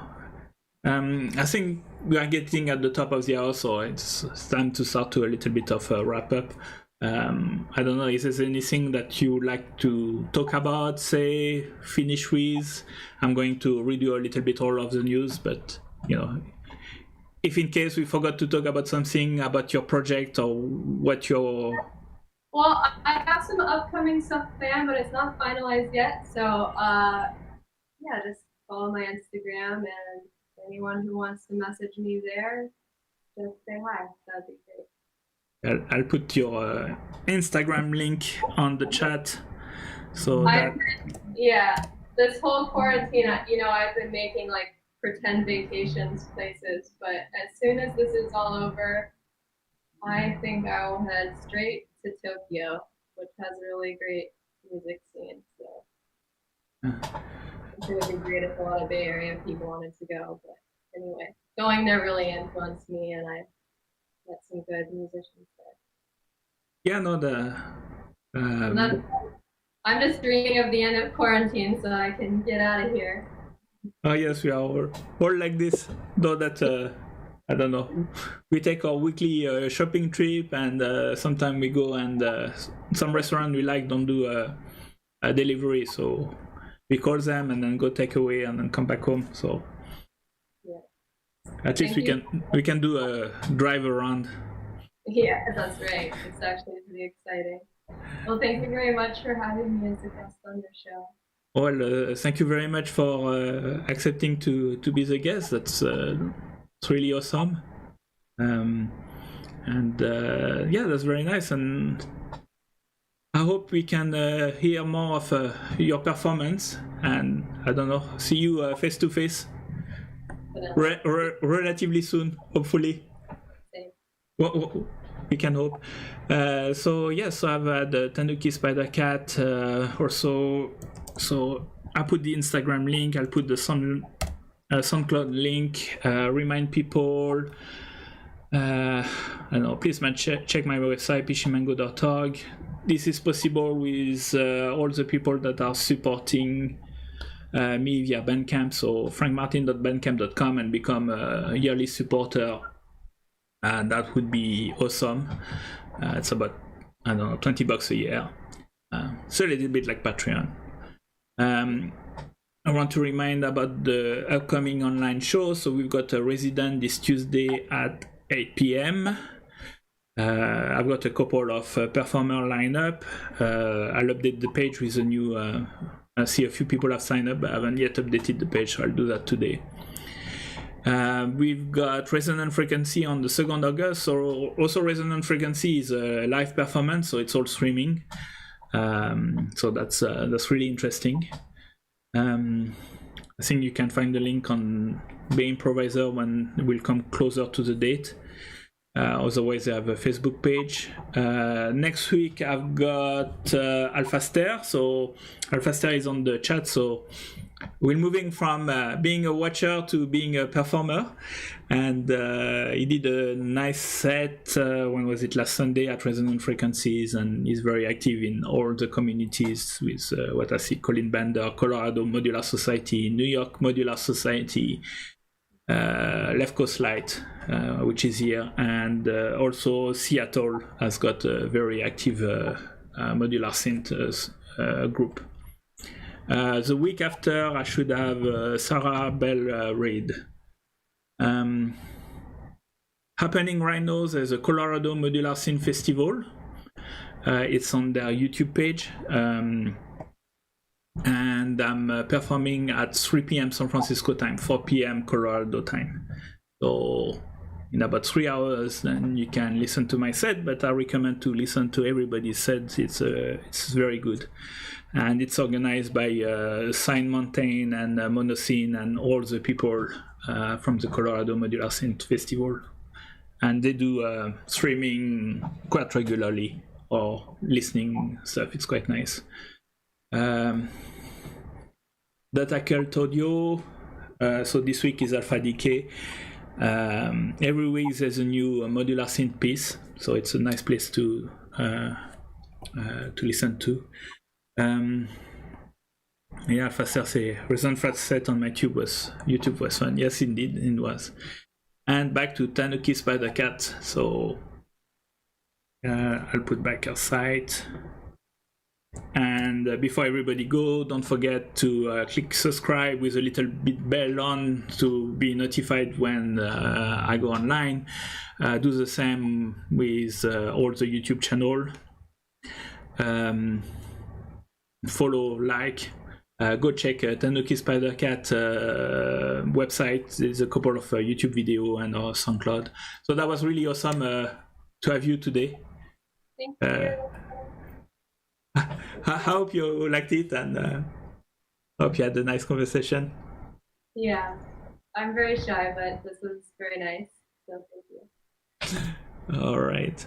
I think we are getting at the top of the hour, so it's time to start to a little bit of a wrap up. I don't know, is there anything that you would like to talk about, say, finish with? I'm going to redo a little bit all of the news, but if in case we forgot to talk about something about your project or what your... Well, I have some upcoming stuff planned, but it's not finalized yet. So, just follow my Instagram, and anyone who wants to message me there, just say hi. That'd be great. I'll put your Instagram link on the chat. So this whole quarantine, I've been making like pretend vacations places, but as soon as this is all over, I think I will head straight to Tokyo, which has a really great music scene. So it would be great if a lot of Bay Area people wanted to go. But anyway, going there really influenced me, and I met some good musicians there. Yeah, no, I'm just dreaming of the end of quarantine so I can get out of here. Oh yes, we are all like this. Though that I don't know, we take our weekly shopping trip, and sometimes we go and some restaurant we like don't do a delivery, so we call them and then go take away and then come back home. So at least we can do a drive around. Yeah, that's right. It's actually pretty exciting. Well, thank you very much for having me as a guest on your show. Well, thank you very much for accepting to be the guest. That's really awesome. That's very nice. And I hope we can hear more of your performance. And I don't know, see you face to face relatively soon, hopefully. Same. Well, we can hope. So I've had TanukiSpiderCat also. So I put the Instagram link, I'll put the SoundCloud link, remind people, I don't know, please man, check my website, pishimango.org. This is possible with all the people that are supporting me via Bandcamp, so frankmartin.bandcamp.com and become a yearly supporter, and that would be awesome. It's about, I don't know, $20 a year. So a little bit like Patreon. I want to remind about the upcoming online show. So we've got a resident this Tuesday at 8 p.m. I've got a couple of performer lineup. I'll update the page with a new. I see a few people have signed up, but I haven't yet updated the page, so I'll do that today. We've got Resonant Frequency on the 2nd August. So also Resonant Frequency is a live performance, so it's all streaming. So that's really interesting. I think you can find the link on Bay Improviser when we'll come closer to the date. Otherwise, I have a Facebook page. Next week, I've got Alphaster. So Alphaster is on the chat. So we're moving from being a watcher to being a performer. And he did a nice set, when was it, last Sunday at Resonant Frequencies, and he's very active in all the communities with what I see, Colin Bender, Colorado Modular Society, New York Modular Society, Left Coast Light, which is here, and also Seattle has got a very active modular synth group. The week after, I should have Sarah Bell Reid. Happening right now, there's a Colorado Modular Synth Festival. It's on their YouTube page. And I'm performing at 3 p.m. San Francisco time, 4 p.m. Colorado time. So in about 3 hours, then you can listen to my set. But I recommend to listen to everybody's set. It's very good, and it's organized by Sign Mountain and Monoscene and all the people from the Colorado Modular Synth Festival, and they do streaming quite regularly or listening stuff. It's quite nice. Datakult Audio. So this week is Alpha Decay. Every week there's a new modular synth piece, so it's a nice place to listen to. Yeah, Faster say recent flat set on my YouTube was fun. Yes, indeed, it was. And back to TanukiSpiderCat. So I'll put back our site. And before everybody go, don't forget to click subscribe with a little bit bell on to be notified when I go online. Do the same with all the YouTube channel. Follow, like. Go check TanukiSpiderCat website. There's a couple of YouTube video and our SoundCloud. So that was really awesome to have you today. Thank you. I hope you liked it, and hope you had a nice conversation. Yeah, I'm very shy, but this was very nice, so thank you. All right.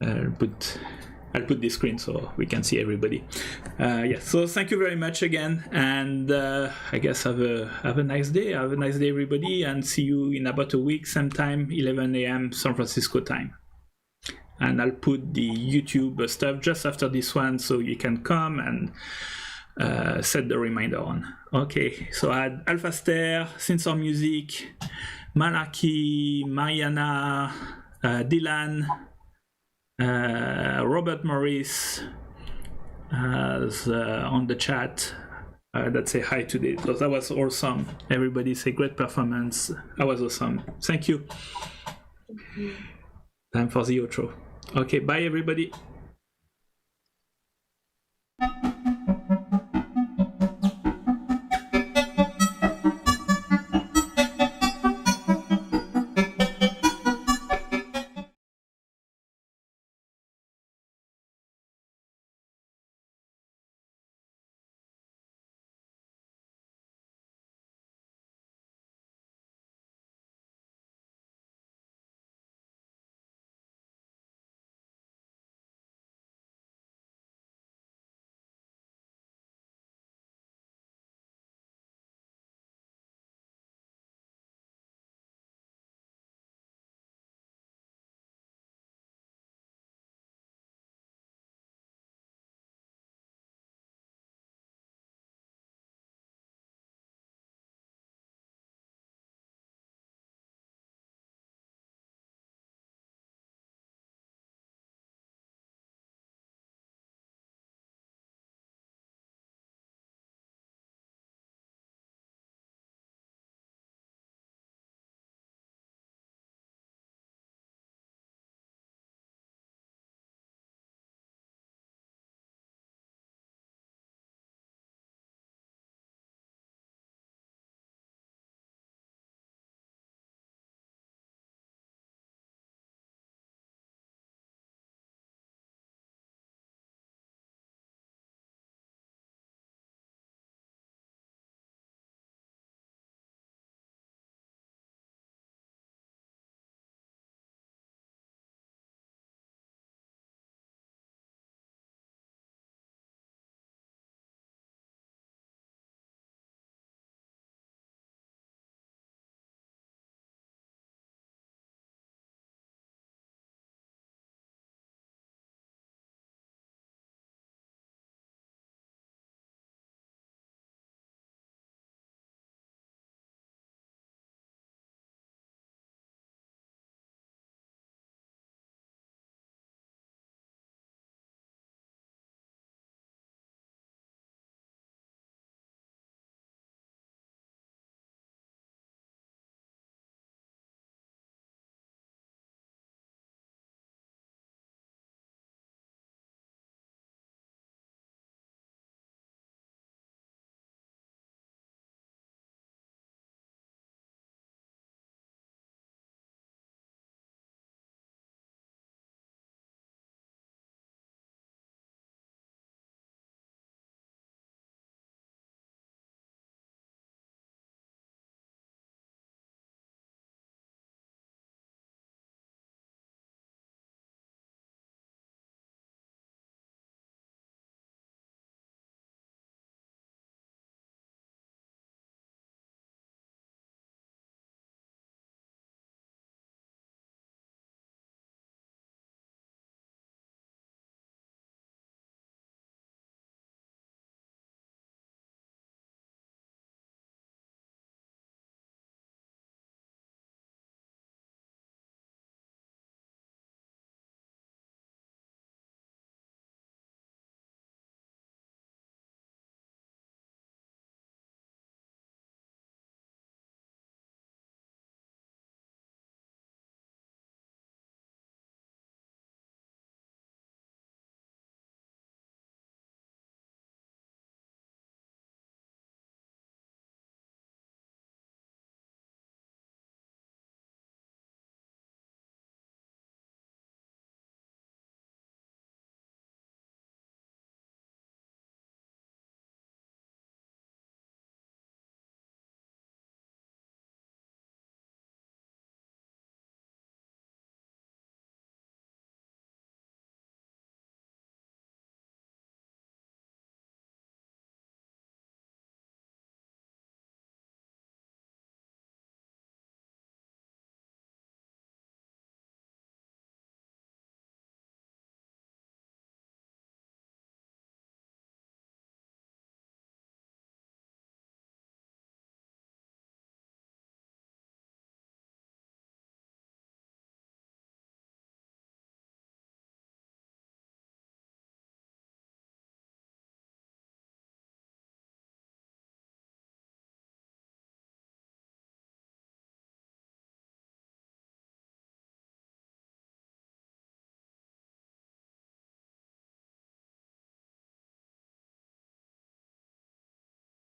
I'll put this screen so we can see everybody. Yeah, so thank you very much again, and I guess have a nice day. Have a nice day, everybody, and see you in about a week, same time, 11 a.m. San Francisco time. And I'll put the YouTube stuff just after this one so you can come and set the reminder on. Okay, so I had Alphaster, Sensor Music, Malarkey, Mariana, Dylan, Robert Morris on the chat that say hi today. So that was awesome. Everybody say great performance. That was awesome. Thank you. Time for the outro. Okay, bye everybody.